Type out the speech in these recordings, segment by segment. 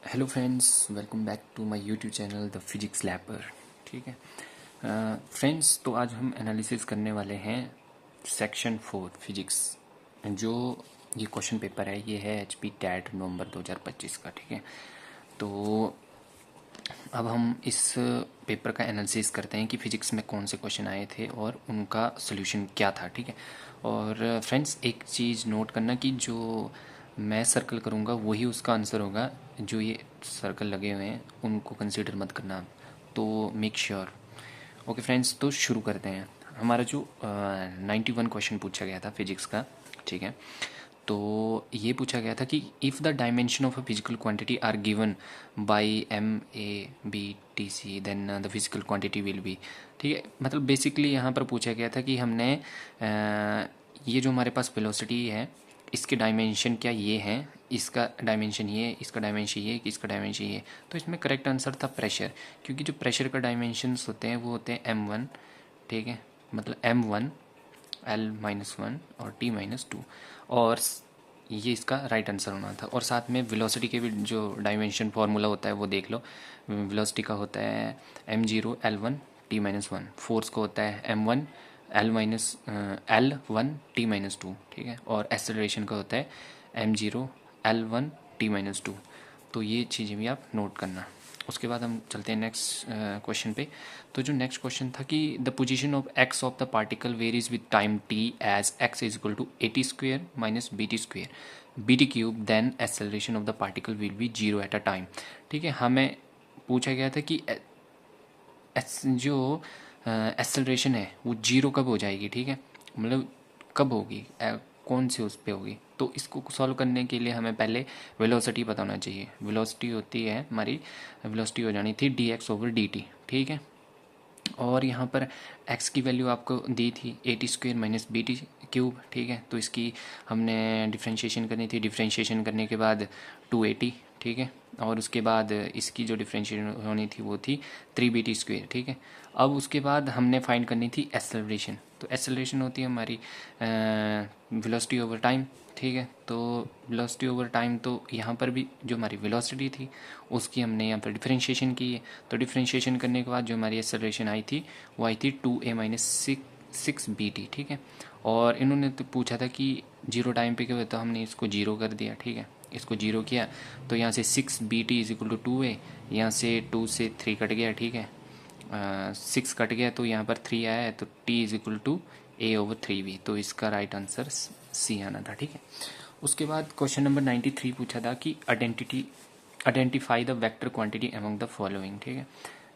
Hello friends, welcome back to my YouTube channel the physics lapper. ठीक है friends, तो आज हम एनालिसिस करने वाले हैं सेक्शन 4 फिजिक्स। जो ये क्वेश्चन पेपर है ये है एचपी टैट नवंबर 2025 का। ठीक है, तो अब हम इस पेपर का एनालिसिस करते हैं कि फिजिक्स में कौन से क्वेश्चन आए थे और उनका सोल्यूशन क्या था। ठीक है, और फ्रेंड्स एक चीज़ नोट करना कि जो मैं सर्कल करूँगा वही उसका आंसर होगा। जो ये सर्कल लगे हुए हैं उनको कंसीडर मत करना, तो मेक श्योर। ओके फ्रेंड्स, तो शुरू करते हैं। हमारा जो 91 क्वेश्चन पूछा गया था फिजिक्स का। ठीक है, तो ये पूछा गया था कि if the dimension of a physical quantity are given by M A B T C then the physical quantity will be. ठीक है, मतलब बेसिकली यहाँ पर पूछा गया था कि हमने ये जो हमारे पास वेलोसिटी है इसके डायमेंशन क्या ये हैं, इसका डायमेंशन ये, इसका डायमेंशन ये, इसका डायमेंशन ये। तो इसमें करेक्ट आंसर था प्रेशर, क्योंकि जो प्रेशर का डायमेंशंस होते हैं वो होते हैं M1। ठीक है, मतलब M1 L-1 और T-2। और ये इसका राइट आंसर होना था। और साथ में वेलोसिटी के भी जो डायमेंशन फार्मूला होता है वो देख लो। वेलोसिटी का होता है M0 L1 T-1। फोर्स का होता है M1 L1 T-2। ठीक है, और एक्सेलरेशन का होता है M0 L1 T-2। तो ये चीज़ें भी आप नोट करना। उसके बाद हम चलते हैं नेक्स्ट क्वेश्चन पे। तो जो नेक्स्ट क्वेश्चन था कि the position of x of the particle varies with time t as x is equal to A T² minus BT² BT³ then acceleration of the particle will be zero at a time. ठीक है, हमें पूछा गया था कि जो acceleration है वो जीरो कब हो जाएगी। ठीक है, मतलब कब होगी, कौन से उस पे होगी। तो इसको सॉल्व करने के लिए हमें पहले वेलोसिटी पता होना चाहिए। वेलोसिटी होती है हमारी, वेलोसिटी हो जानी थी dx/dt। ठीक है, और यहाँ पर x की वैल्यू आपको दी थी A T² माइनस BT³। ठीक है, तो इसकी हमने डिफ्रेंशिएशन करनी थी। डिफ्रेंशिएशन करने के बाद 2AT। ठीक है, और उसके बाद इसकी जो डिफ्रेंशिएशन होनी थी वो थी 3BT²। ठीक है, अब उसके बाद हमने फाइंड करनी थी एक्सेलरेशन। तो एक्सेलरेशन होती है हमारी वेलोसिटी ओवर टाइम। ठीक है, तो वेलोसिटी ओवर टाइम, तो यहाँ पर भी जो हमारी वेलोसिटी थी उसकी हमने यहाँ पर डिफरेंशिएशन की है। तो डिफरेंशिएशन करने के बाद जो हमारी एक्सेलरेशन आई थी वो आई थी 2A-6BT। ठीक है, और इन्होंने तो पूछा था कि जीरो टाइम पे क्या होता, तो हमने इसको जीरो कर दिया। ठीक है, इसको जीरो किया तो यहाँ से 6BT is equal to 2A, यहाँ से 2 से 3 कट गया। ठीक है, 6 कट गया तो यहाँ पर 3 आया है, तो T is equal to A/3B। तो इसका राइट आंसर C आना था। ठीक है, उसके बाद क्वेश्चन नंबर 93 पूछा था कि identify the vector quantity among the following. ठीक है,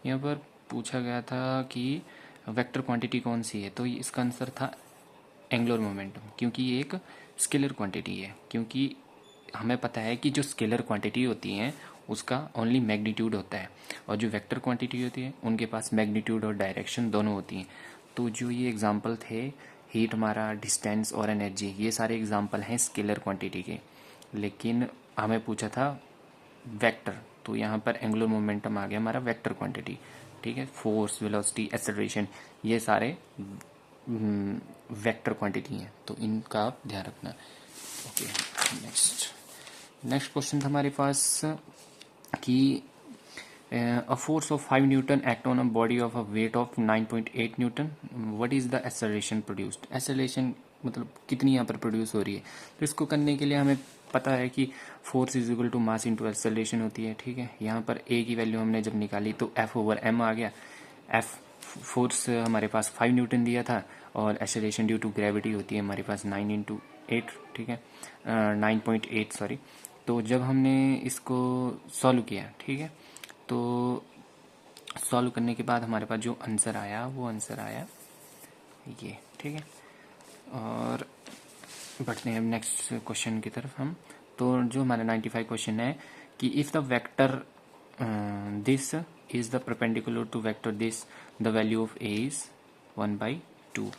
यहाँ पर पूछा गया था कि वेक्टर क्वांटिटी कौन सी है। तो इसका आंसर था एंगुलर मोमेंटम, क्योंकि ये एक स्केलर क्वांटिटी है। क्योंकि हमें पता है कि जो स्केलर क्वांटिटी होती हैं उसका ओनली मैग्नीट्यूड होता है, और जो वेक्टर क्वांटिटी होती है उनके पास मैग्नीट्यूड और डायरेक्शन दोनों होती हैं। तो जो ये एग्जांपल थे, हीट, हमारा डिस्टेंस और एनर्जी, ये सारे एग्जांपल हैं स्केलर क्वांटिटी के। लेकिन हमें पूछा था वेक्टर, तो यहाँ पर एंगुलर मोमेंटम आ गया हमारा वेक्टर क्वांटिटी। ठीक है, फोर्स, वेलोसिटी, एक्सेलरेशन, ये सारे वेक्टर क्वांटिटी हैं, तो इनका आप ध्यान रखना। ओके, नेक्स्ट क्वेश्चन था हमारे पास कि a force of 5 Newton act on a body of a weight of 9.8 Newton. What is the acceleration produced? acceleration मतलब कितनी यहाँ पर प्रोड्यूस हो रही है। तो इसको करने के लिए हमें पता है कि force is equal to mass into acceleration होती है। ठीक है, यहाँ पर a की वैल्यू हमने जब निकाली तो F/m आ गया। F फोर्स हमारे पास 5 न्यूटन दिया था, और एक्सेलरेशन ड्यू टू ग्रेविटी होती है हमारे पास 9 × 8। ठीक है, 9.8 सॉरी। तो जब हमने इसको सॉल्व किया, ठीक है, तो सॉल्व करने के बाद हमारे पास जो आंसर आया वो आंसर आया ये। ठीक है, और बढ़ते हैं नेक्स्ट क्वेश्चन की तरफ हम। तो जो हमारा 95 क्वेश्चन है कि if the vector this is the perpendicular to vector this, the value of a is 1/2।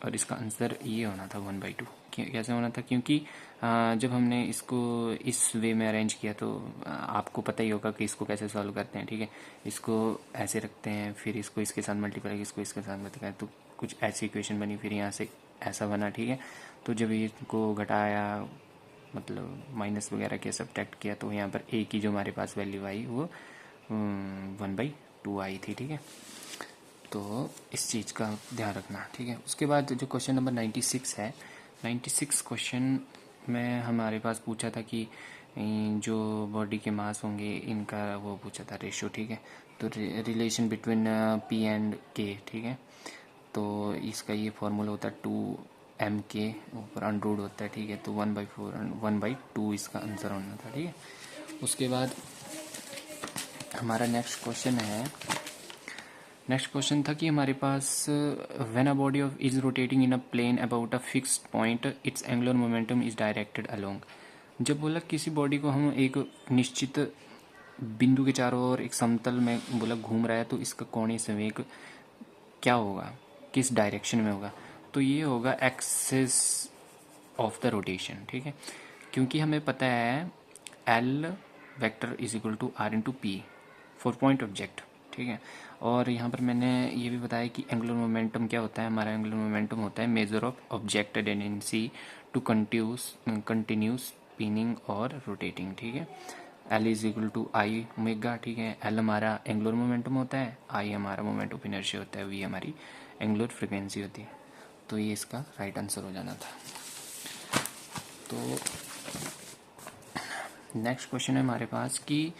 और इसका आंसर ये होना था 1/2। कैसे होना था, क्योंकि जब हमने इसको इस वे में अरेंज किया तो आपको पता ही होगा कि इसको कैसे सॉल्व करते हैं। ठीक है, इसको ऐसे रखते हैं, फिर इसको इसके साथ मल्टीप्लाई, इसको इसके साथ मल्टीप्लाई, तो कुछ ऐसी इक्वेशन बनी, फिर यहाँ से ऐसा बना। ठीक है, तो जब इसको घटाया मतलब माइनस वगैरह के सब्ट्रैक्ट किया, तो यहाँ पर ए की जो हमारे पास वैल्यू आई वो 1/2 आई थी, ठीक है। तो इस चीज़ का ध्यान रखना, ठीक है। उसके बाद जो क्वेश्चन नंबर 96 है, 96 क्वेश्चन में हमारे पास पूछा था कि जो बॉडी के मास होंगे इनका वो पूछा था रेशो, ठीक है। तो रिलेशन बिटवीन पी एंड के, ठीक है। तो इसका ये फॉर्मूला होता है 2m के ऊपर अंडरूट होता है, ठीक है। तो 1/4 1/2 इसका आंसर होना था, ठीक है। उसके बाद हमारा नेक्स्ट क्वेश्चन था कि हमारे पास when a body of is rotating in a plane about a fixed point its angular momentum is directed along. जब बोला किसी बॉडी को हम एक निश्चित बिंदु के चारों ओर एक समतल में बोला घूम रहा है, तो इसका कोणीय संवेग क्या होगा, किस डायरेक्शन में होगा, तो ये होगा एक्सिस ऑफ द रोटेशन, ठीक है। क्योंकि हमें पता है L vector is equal to r into p for point object, ठीक है। और यहाँ पर मैंने ये भी बताया कि एंगुलर मोमेंटम क्या होता है, हमारा एंगुलर मोमेंटम होता है measure of object tendency to continuous spinning और रोटेटिंग, ठीक है। L is equal to I omega, ठीक है। एल हमारा एंगुलर मोमेंटम होता है, आई हमारा मोमेंट ऑफ इनर्शिया होता है, वी हमारी एंगुलर फ्रिक्वेंसी होती है। तो ये इसका राइट आंसर हो जाना था। तो नेक्स्ट क्वेश्चन है हमारे पास कि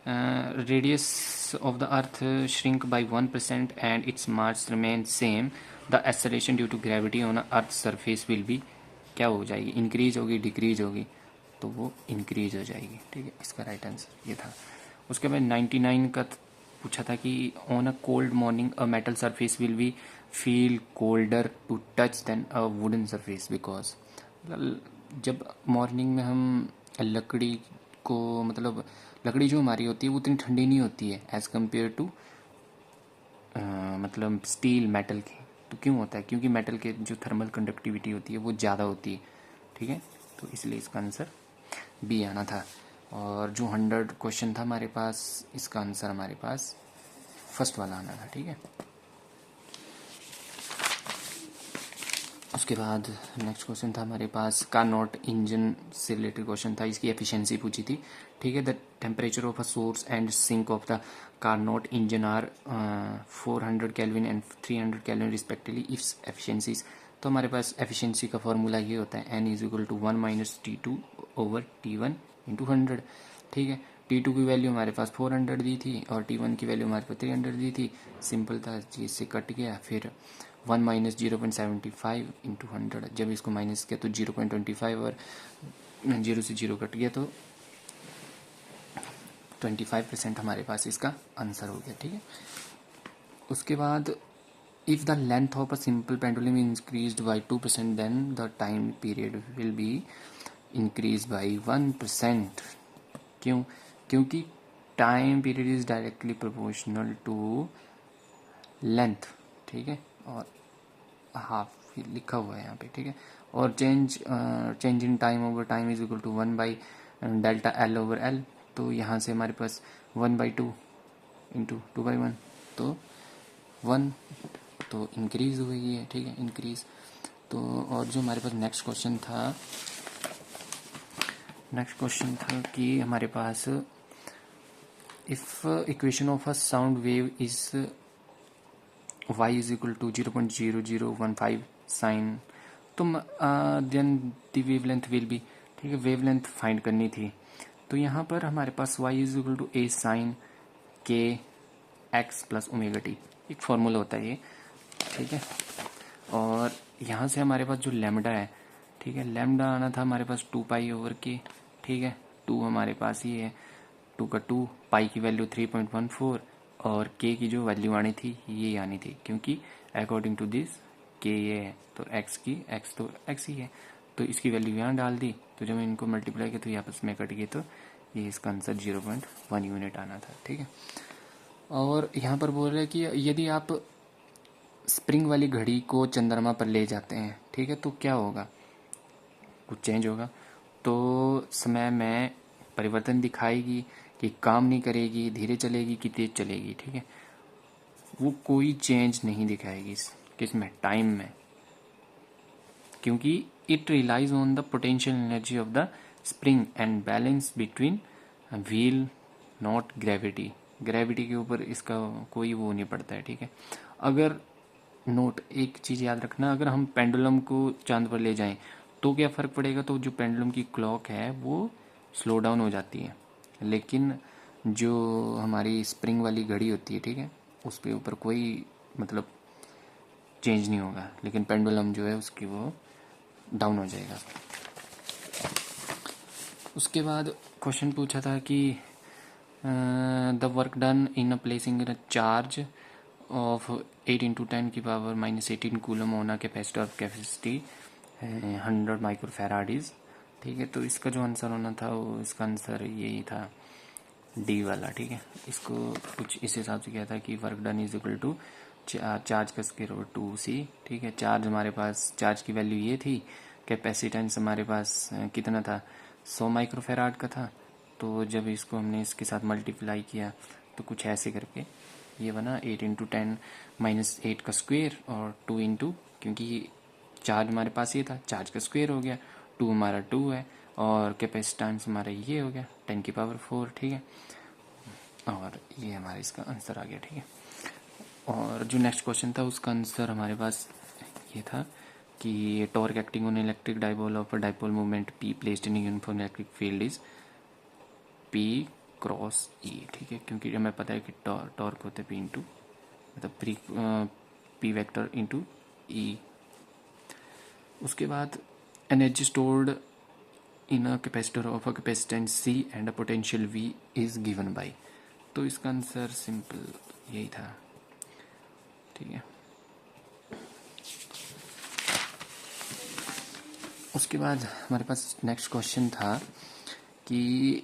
radius of the earth shrink by 1% and its mass remain same, the acceleration due to gravity on earth surface will be, क्या हो जाएगी, इंक्रीज होगी डिक्रीज होगी, तो वो इंक्रीज हो जाएगी, ठीक है। इसका राइट आंसर ये था। उसके बाद 99 का पूछा था कि on a cold morning a metal surface will be feel colder to touch than a wooden surface because, जब मॉर्निंग में हम लकड़ी को मतलब लकड़ी जो हमारी होती है वो उतनी ठंडी नहीं होती है एज़ कम्पेयर टू मतलब स्टील मेटल की। तो क्यों होता है, क्योंकि मेटल के जो थर्मल कंडक्टिविटी होती है वो ज़्यादा होती है, ठीक है। तो इसलिए इसका आंसर बी आना था। और जो 100 क्वेश्चन था हमारे पास, इसका आंसर हमारे पास फर्स्ट वाला आना था, ठीक है। उसके बाद नेक्स्ट क्वेश्चन था हमारे पास कार्नोट इंजन से रिलेटेड क्वेश्चन था, इसकी एफिशिएंसी पूछी थी, ठीक है। The temperature of a source and sink of the Carnot engine are 400 kelvin and 300 kelvin respectively its efficiencies. तो हमारे पास एफिशिएंसी का फॉर्मूला ये होता है n is equal to 1 - T2 over T1 into 100, ठीक है। T2 की वैल्यू हमारे पास 400 दी थी और T1 की वैल्यू हमारे पास 300 दी थी। सिंपल था, इससे कट गया। फिर 1 - 0.75 इंटू 100, जब इसको माइनस किया तो 0.25 और 0 से 0 कट गया तो 25% हमारे पास इसका आंसर हो गया, ठीक है। उसके बाद if the length of a simple pendulum increased by 2% then the time period will be increase by 1%। क्यों, क्योंकि time period is directly proportional to length, ठीक है। और हाफ लिखा हुआ है यहाँ पे, ठीक है। और change in time over time is equal to delta L over L। तो यहाँ से हमारे पास 1/2 इंटू 2/1, तो 1, तो इंक्रीज हो गई है, ठीक है, इंक्रीज। तो और जो हमारे पास नेक्स्ट क्वेश्चन था कि हमारे पास if equation of a sound wave is y is equal to 0.0015 sine, तो then the wavelength will be, ठीक है। वेवलेंथ फाइंड करनी थी, तो यहाँ पर हमारे पास y is equal to a sine k x plus omega t, एक फॉर्मूला होता है ये, ठीक है। और यहाँ से हमारे पास जो लैम्डा है, ठीक है, लैम्डा आना था हमारे पास 2 पाई ओवर के, ठीक है। 2 हमारे पास ये है, 2 का 2, पाई की वैल्यू 3.14 और के की जो वैल्यू आनी थी ये आनी थी, क्योंकि अकॉर्डिंग टू दिस के ये है तो एक्स तो एक्स ही है, तो इसकी वैल्यू यहाँ डाल दी। तो जब इनको मल्टीप्लाई किया तो ये आपस में कट गए, तो ये इसका आंसर 0.1 यूनिट आना था, ठीक है। और यहाँ पर बोल रहे हैं कि यदि आप स्प्रिंग वाली घड़ी को चंद्रमा पर ले जाते हैं, ठीक है, तो क्या होगा, कुछ चेंज होगा। तो समय में परिवर्तन दिखाएगी कि काम नहीं करेगी, धीरे चलेगी कि तेज चलेगी, ठीक है। वो कोई चेंज नहीं दिखाएगी किसमें, टाइम में, क्योंकि it relies on the potential energy of the spring and balance between wheel not gravity. Gravity के ऊपर इसका कोई वो नहीं पड़ता है, ठीक है। अगर नोट एक चीज़ याद रखना, अगर हम पेंडुलम को चांद पर ले जाएं तो क्या फ़र्क पड़ेगा, तो जो पेंडुलम की क्लॉक है वो स्लो डाउन हो जाती है, लेकिन जो हमारी स्प्रिंग वाली घड़ी होती है, ठीक है, उस पे ऊपर कोई मतलब चेंज नहीं होगा, लेकिन पेंडुलम जो है उसकी वो डाउन हो जाएगा। उसके बाद क्वेश्चन पूछा था कि the work done in a placing a charge of 8 × 10⁻⁻18 coulomb on a capacitor of capacity 100 microfarad is, ठीक है। तो इसका जो आंसर होना था वो, इसका आंसर यही था, डी वाला, ठीक है। इसको कुछ इस हिसाब से किया था कि work done is equal to charge का स्क्वायर ओवर 2c, ठीक है। चार्ज हमारे पास, चार्ज की वैल्यू ये थी, कैपेसिटेंस हमारे पास कितना था, 100 माइक्रोफैराड का था। तो जब इसको हमने इसके साथ मल्टीप्लाई किया तो कुछ ऐसे करके ये बना 8 × 10⁻⁸ का स्क्वायर और 2 क्योंकि चार्ज हमारे पास ये था, चार्ज का स्क्वायर हो गया, 2 हमारा 2 है और कैपेसिटेंस हमारा ये हो गया 10⁻⁴, ठीक है। और ये हमारा इसका आंसर आ गया, ठीक है। और जो नेक्स्ट क्वेश्चन था उसका आंसर हमारे पास ये था कि torque acting on electric dipole of dipole movement P placed in uniform electric field is P cross E, ठीक है। क्योंकि हमें पता है कि टॉर्क होते पी इंटू मतलब पी वेक्टर इंटू ई। उसके बाद energy stored in a capacitor of a capacitance C and a potential V is given by, तो इसका आंसर सिंपल यही था, ठीक है। उसके बाद हमारे पास नेक्स्ट क्वेश्चन था कि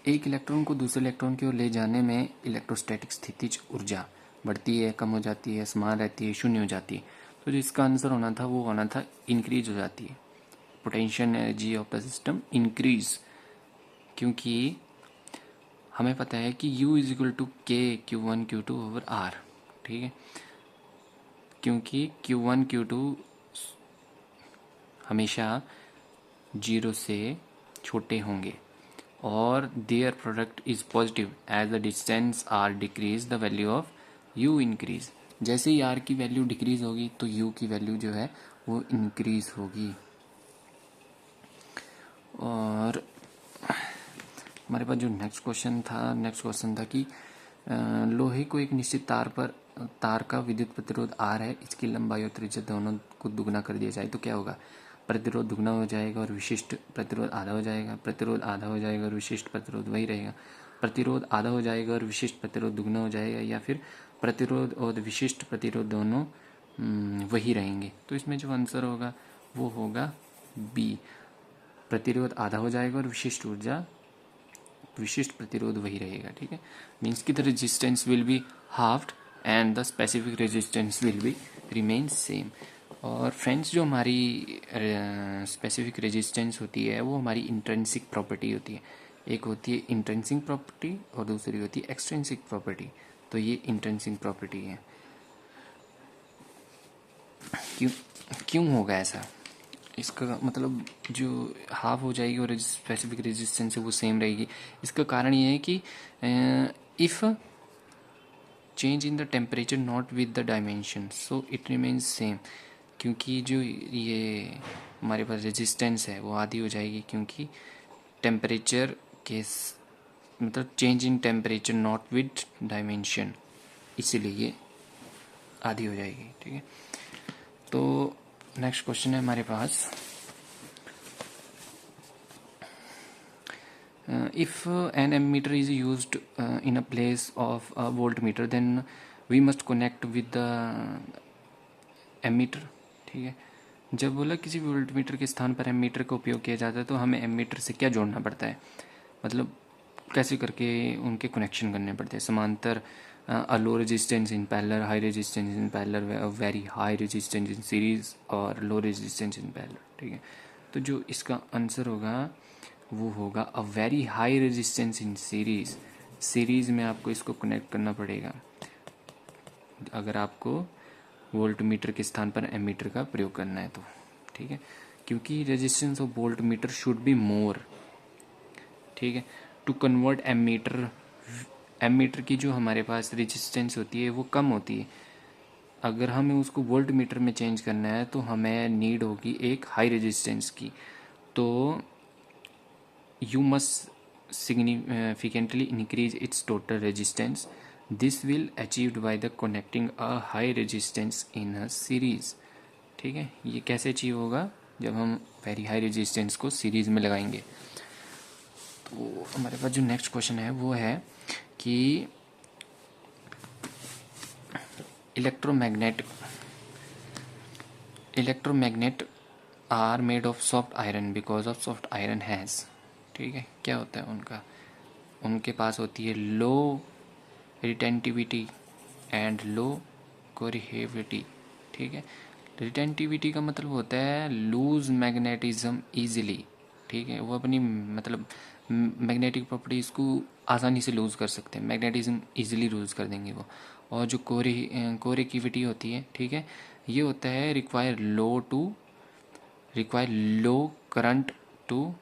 एक इलेक्ट्रॉन को दूसरे इलेक्ट्रॉन की ओर ले जाने में इलेक्ट्रोस्टैटिक स्थितिज ऊर्जा बढ़ती है, कम हो जाती है, समान रहती है, शून्य हो जाती है। तो जो इसका आंसर होना था वो होना था इंक्रीज हो जाती है, potential energy of the system increase, क्योंकि हमें पता है कि U इज इक्वल टू के Q1 Q2 ओवर R, ठीक है। क्योंकि Q1 Q2 हमेशा 0 से छोटे होंगे और their product is positive as the distance are decrease the value of U increase. जैसे ही R की वैल्यू डिक्रीज होगी तो U की वैल्यू जो है वो इंक्रीज होगी। और हमारे पास जो नेक्स्ट क्वेश्चन था कि लोहे को एक निश्चित तार का विद्युत प्रतिरोध R है, इसकी लंबाई और त्रिज्या दोनों को दुगना कर दिया जाए तो क्या होगा, प्रतिरोध दुगना हो जाएगा और विशिष्ट प्रतिरोध आधा हो जाएगा, प्रतिरोध आधा हो जाएगा और विशिष्ट प्रतिरोध वही रहेगा, प्रतिरोध आधा हो जाएगा और विशिष्ट प्रतिरोध दुगना हो जाएगा, या फिर प्रतिरोध और विशिष्ट प्रतिरोध दोनों वही रहेंगे। तो इसमें जो आंसर होगा वो होगा बी, प्रतिरोध आधा हो जाएगा और विशिष्ट प्रतिरोध वही रहेगा, ठीक है। मीन्स की the resistance will be halved and the specific resistance will be remain same. और फ्रेंड्स, जो हमारी स्पेसिफिक रेजिस्टेंस होती है वो हमारी इंट्रिंसिक प्रॉपर्टी होती है। एक होती है इंट्रिंसिक प्रॉपर्टी और दूसरी होती है एक्सट्रिंसिक प्रॉपर्टी। तो ये इंट्रिंसिक प्रॉपर्टी है। क्यों होगा ऐसा, इसका मतलब जो हाफ हो जाएगी और स्पेसिफिक रेजिस्टेंस है वो सेम रहेगी। इसका कारण ये है कि if change in the temperature not with the dimension so it remains same, क्योंकि जो ये हमारे पास रेजिस्टेंस है वो आधी हो जाएगी, क्योंकि टेम्परेचर के मतलब change in temperature not with dimension, इसीलिए ये आधी हो जाएगी, ठीक है। तो नेक्स्ट क्वेश्चन है हमारे पास, if an ammeter is used in a place of a voltmeter then we must connect with the ammeter, ठीक है। जब बोला किसी वोल्टमीटर के स्थान पर एमीटर का उपयोग किया जाता है तो हमें एमीटर से क्या जोड़ना पड़ता है, मतलब कैसे करके उनके कनेक्शन करने पड़ते हैं। समांतर, low resistance in parallel, high resistance in parallel, very high resistance in series और लो रेजिस्टेंस इन पैरेलल, ठीक है। तो जो इसका आंसर होगा वो होगा a very high resistance in series. Series में आपको इसको कनेक्ट करना पड़ेगा अगर आपको वोल्टमीटर के स्थान पर एमीटर का प्रयोग करना है तो, ठीक है। क्योंकि resistance of voltmeter should be more ठीक है। टू कन्वर्ट एमीटर की जो हमारे पास रेजिस्टेंस होती है वो कम होती है। अगर हमें उसको वोल्ट मीटर में चेंज करना है तो हमें नीड होगी एक हाई रेजिस्टेंस की। तो you must significantly increase its total resistance. This will achieved by the connecting a high resistance in a series. ठीक है, ये कैसे अचीव होगा? जब हम वेरी हाई रेजिस्टेंस को सीरीज में लगाएंगे। तो हमारे पास जो नेक्स्ट क्वेश्चन है वो है कि electromagnet are made of soft iron because of soft iron has, ठीक है, क्या होता है उनके पास होती है लो रिटेंटिविटी एंड लो कोरिहेविटी। ठीक है, रिटेंटिविटी का मतलब होता है लूज मैग्नेटिज्म ईजिली। ठीक है, वो अपनी मतलब मैग्नेटिक प्रॉपर्टीज़ को आसानी से लूज़ कर सकते हैं, मैग्नेटिज्म ईजिली लूज़ कर देंगे वो। और जो कोरिकिविटी होती है, ठीक है, ये होता है require low current to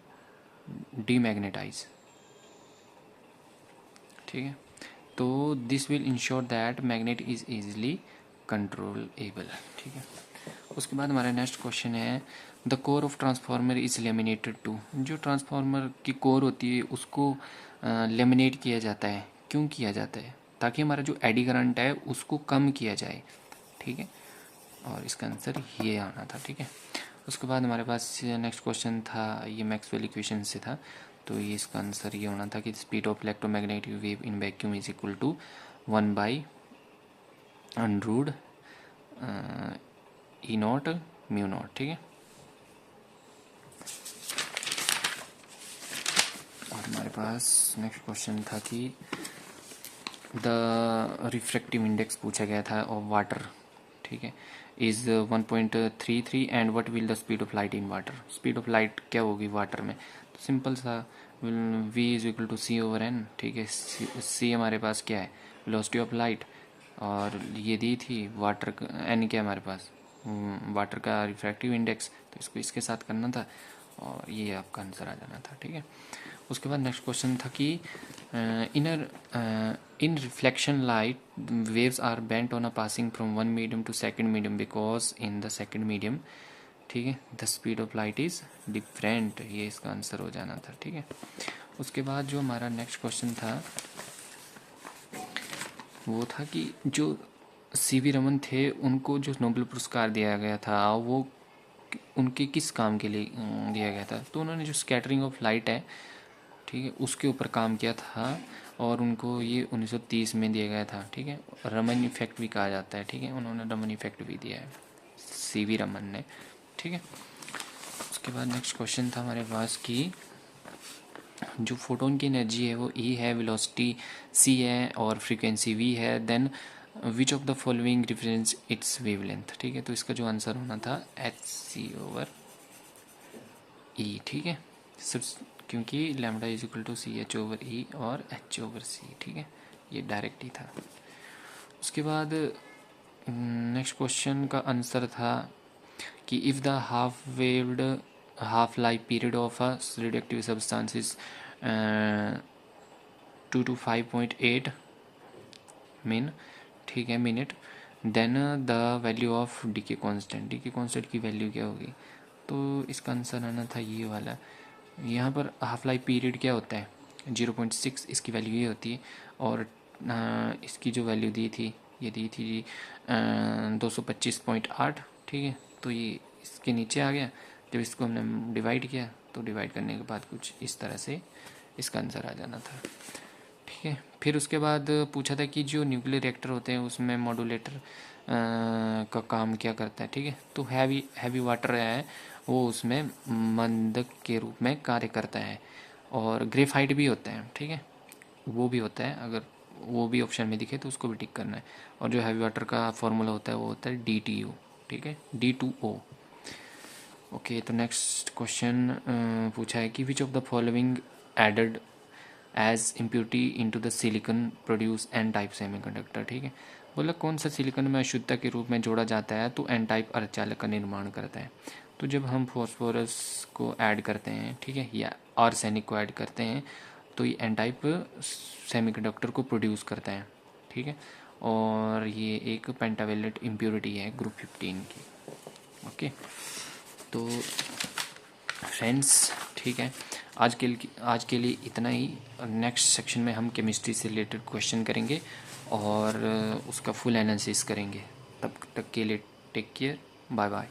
demagnetize. ठीक है, तो this will ensure that magnet is easily controllable. ठीक है, उसके बाद हमारा नेक्स्ट क्वेश्चन है the core of transformer is laminated to. जो ट्रांसफार्मर की कोर होती है उसको लेमिनेट किया जाता है। क्यों किया जाता है? ताकि हमारा जो एडी करंट है उसको कम किया जाए। ठीक है, और इसका आंसर ये आना था। ठीक है, उसके बाद हमारे पास नेक्स्ट क्वेश्चन था, ये मैक्सवेल इक्वेशन से था, तो ये इसका आंसर ये होना था कि speed of electromagnetic wave in vacuum is equal to 1/√E0 μ0। ठीक है, और हमारे पास नेक्स्ट क्वेश्चन था कि द रिफ्रैक्टिव इंडेक्स पूछा गया था ऑफ वाटर। ठीक है, is 1.33 and what will the speed of light in water. Speed of light क्या होगी वाटर में? तो सिंपल सा v is equal to c/n। ठीक है, c हमारे पास क्या है? वेलोसिटी ऑफ लाइट, और ये दी थी वाटर n क्या हमारे पास? वाटर का रिफ्रैक्टिव इंडेक्स, तो इसको इसके साथ करना था और ये आपका आंसर आ जाना था। ठीक है, उसके बाद नेक्स्ट क्वेश्चन था कि in reflection light waves are bent on a passing from one medium to second medium because in the second medium, ठीक है, the speed of light is different. ये इसका आंसर हो जाना था। ठीक है, उसके बाद जो हमारा नेक्स्ट क्वेश्चन था वो था कि जो सीवी रमन थे उनको जो नोबेल पुरस्कार दिया गया था वो उनके किस काम के लिए दिया गया था? तो उन्होंने जो स्कैटरिंग ऑफ लाइट है, ठीक है, उसके ऊपर काम किया था और उनको ये 1930 में दिया गया था। ठीक है, रमन इफेक्ट भी कहा जाता है। ठीक है, उन्होंने रमन इफेक्ट भी दिया है सीवी रमन ने। ठीक है, उसके बाद नेक्स्ट क्वेश्चन था हमारे पास कि जो फोटोन की एनर्जी है वो E है, वेलोसिटी c है और फ्रीक्वेंसी v है, then which of the following represents its wavelength. ठीक है, तो इसका जो आंसर होना था hc/E। ठीक है, क्योंकि lambda is equal to CH/E और h/c। ठीक है, ये डायरेक्ट ही था। उसके बाद नेक्स्ट क्वेश्चन का आंसर था कि if the half life period of a radioactive substance is 2 to 5.8 min, ठीक है, minute, then the value of decay constant की वैल्यू क्या होगी? तो इसका आंसर आना था ये वाला। यहाँ पर हाफ लाइफ पीरियड क्या होता है? 0.6, इसकी वैल्यू ये होती है, और इसकी जो वैल्यू दी थी ये दी थी 225.8। ठीक है, तो ये इसके नीचे आ गया। जब इसको हमने डिवाइड किया तो डिवाइड करने के बाद कुछ इस तरह से इसका आंसर आ जाना था। ठीक है, फिर उसके बाद पूछा था कि जो न्यूक्लियर रिएक्टर होते हैं उसमें मॉड्यूलेटर का काम क्या करता है। ठीक है, तो हैवी वाटर है वो उसमें मंदक के रूप में कार्य करता है, और ग्रेफाइट भी होता है। ठीक है, वो भी होता है, अगर वो भी ऑप्शन में दिखे तो उसको भी टिक करना है। और जो हैवी वाटर का फॉर्मूला होता है वो होता है DTO। ठीक है, D2O। ओके, तो नेक्स्ट क्वेश्चन पूछा है कि which of the following added as impurity into the silicon produce n type semiconductor. ठीक है, बोला कौन सा सिलिकॉन में अशुद्धता के रूप में जोड़ा जाता है तो एन टाइप अर्धचालक का निर्माण करता है। तो जब हम फॉस्फोरस को ऐड करते हैं, ठीक है, या आर्सेनिक को ऐड करते हैं तो ये एन टाइप सेमीकंडक्टर को प्रोड्यूस करता है, ठीक है। और ये एक पेंटावेलेंट इम्प्योरिटी है ग्रुप 15 की। ओके, तो फ्रेंड्स ठीक है, आज के लिए इतना ही। नेक्स्ट सेक्शन में हम केमिस्ट्री से रिलेटेड क्वेश्चन करेंगे और उसका फुल एनालिसिस करेंगे। तब तक के लिए टेक केयर, बाय बाय।